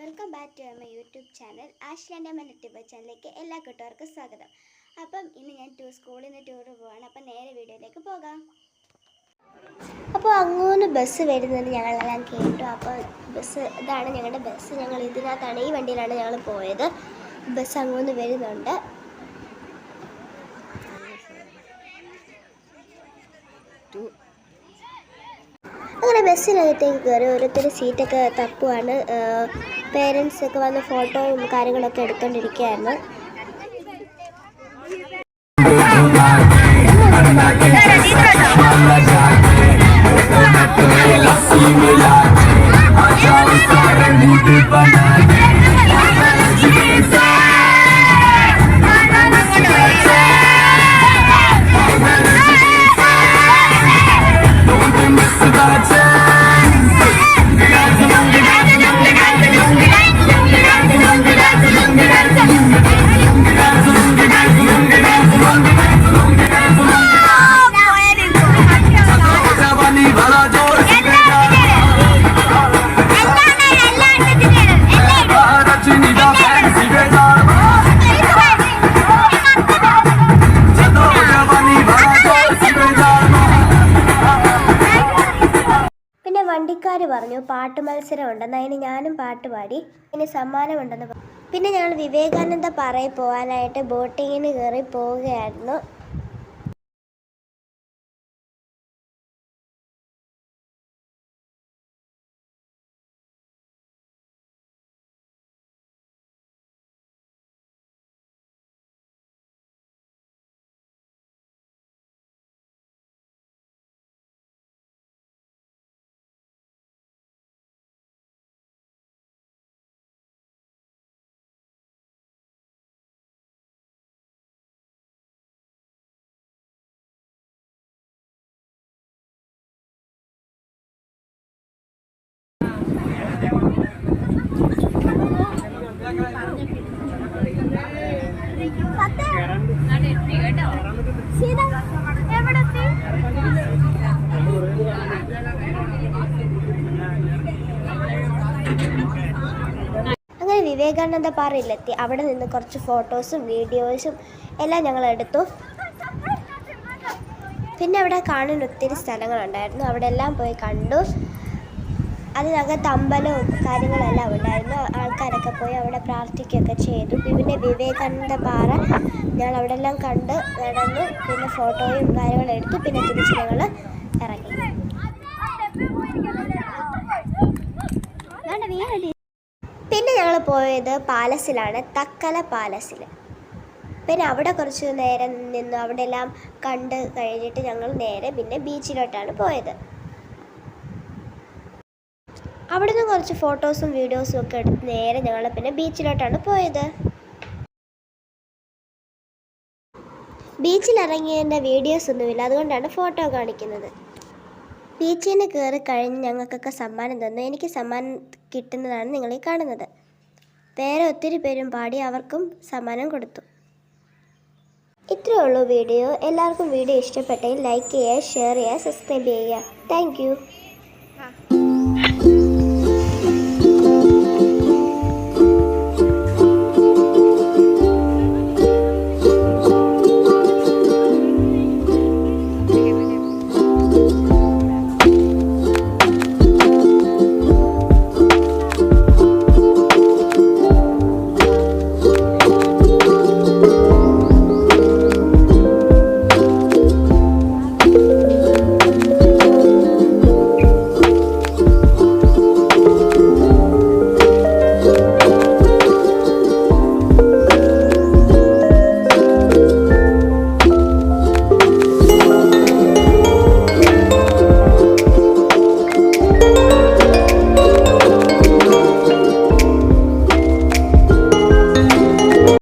Welcome back to my YouTube channel Ashley and അമ്മ YouTube ചാനലിലേക്ക് എല്ലാ കൂട്ടുകാർക്കും സ്വാഗതം. അപ്പം ഇന്ന് ഞാൻ സ്കൂളിൽ നിന്ന് ടൂർ പോവാണ്. അപ്പം നേരെ വീഡിയോയിലേക്ക് പോകാം. അപ്പോൾ അങ്ങോട്ട് ബസ് വരുന്നത് ഞങ്ങളെല്ലാം കേട്ടു. അപ്പോൾ ഇതാണ് ഞങ്ങളുടെ ബസ്. ഞങ്ങൾ ഇതിനകത്താണ്, ഈ വണ്ടിയിലാണ് ഞങ്ങൾ പോയത്. ബസ് അങ്ങോട്ട് വരുന്നുണ്ട്. അങ്ങനെ ബസ്സിനകത്തേക്ക് കയറി ഓരോരുത്തർ സീറ്റൊക്കെ തപ്പുവാണ്. പേരൻസൊക്കെ വന്ന് ഫോട്ടോയും കാര്യങ്ങളൊക്കെ എടുത്തുകൊണ്ടിരിക്കുകയായിരുന്നു. വണ്ടിക്കാർ പറഞ്ഞു പാട്ട് മത്സരം ഉണ്ടെന്ന്. അതിന് ഞാനും പാട്ട് പാടി. അതിന് സമ്മാനമുണ്ടെന്ന് പറഞ്ഞു. പിന്നെ ഞങ്ങൾ വിവേകാനന്ദ പാറയിൽ പോകാനായിട്ട് ബോട്ടിങ്ങിന് കയറി പോവുകയായിരുന്നു. അങ്ങനെ വിവേകാനന്ദ പാറയിലെത്തി. അവിടെ നിന്ന് കുറച്ച് ഫോട്ടോസും വീഡിയോസും എല്ലാം ഞങ്ങൾ എടുത്തു. പിന്നെ അവിടെ കാണാൻ ഒത്തിരി സ്ഥലങ്ങളുണ്ടായിരുന്നു. അവിടെ എല്ലാം പോയി കണ്ടു. അതിനകത്ത് അമ്പലവും കാര്യങ്ങളെല്ലാം ഉണ്ടായിരുന്നു. ആൾക്കാരൊക്കെ പോയി അവിടെ പ്രാർത്ഥിക്കുകയൊക്കെ ചെയ്തു. പിന്നെ വിവേകാനന്ദ പാറ ഞങ്ങൾ അവിടെ എല്ലാം കണ്ട് നടന്നു. പിന്നെ ഫോട്ടോയും കാര്യങ്ങളും എടുത്തു. പിന്നെ തിരിച്ച് ഞങ്ങൾ ഇറങ്ങി. പിന്നെ ഞങ്ങൾ പോയത് പാലസിലാണ്, തക്കല പാലസിൽ. പിന്നെ അവിടെ കുറച്ച് നേരം നിന്നു. അവിടെ എല്ലാം കണ്ട് കഴിഞ്ഞിട്ട് ഞങ്ങൾ നേരെ പിന്നെ ബീച്ചിലോട്ടാണ് പോയത്. അവിടെ നിന്ന് കുറച്ച് ഫോട്ടോസും വീഡിയോസും ഒക്കെ എടുത്ത് നേരെ ഞങ്ങൾ പിന്നെ ബീച്ചിലോട്ടാണ് പോയത്. ബീച്ചിലിറങ്ങിയതിൻ്റെ വീഡിയോസ് ഒന്നുമില്ല, അതുകൊണ്ടാണ് ഫോട്ടോ കാണിക്കുന്നത്. ബീച്ചിൽ നിന്ന് കയറി കഴിഞ്ഞ് ഞങ്ങൾക്കൊക്കെ സമ്മാനം തന്നു. എനിക്ക് സമ്മാനം കിട്ടുന്നതാണ് നിങ്ങളീ കാണുന്നത്. വേറെ ഒത്തിരി പേരും പാടി അവർക്കും സമ്മാനം കൊടുത്തു. ഇത്രയേ ഉള്ളൂ വീഡിയോ. എല്ലാവർക്കും വീഡിയോ ഇഷ്ടപ്പെട്ടെങ്കിൽ ലൈക്ക് ചെയ്യുക, ഷെയർ ചെയ്യുക, സബ്സ്ക്രൈബ് ചെയ്യുക. താങ്ക്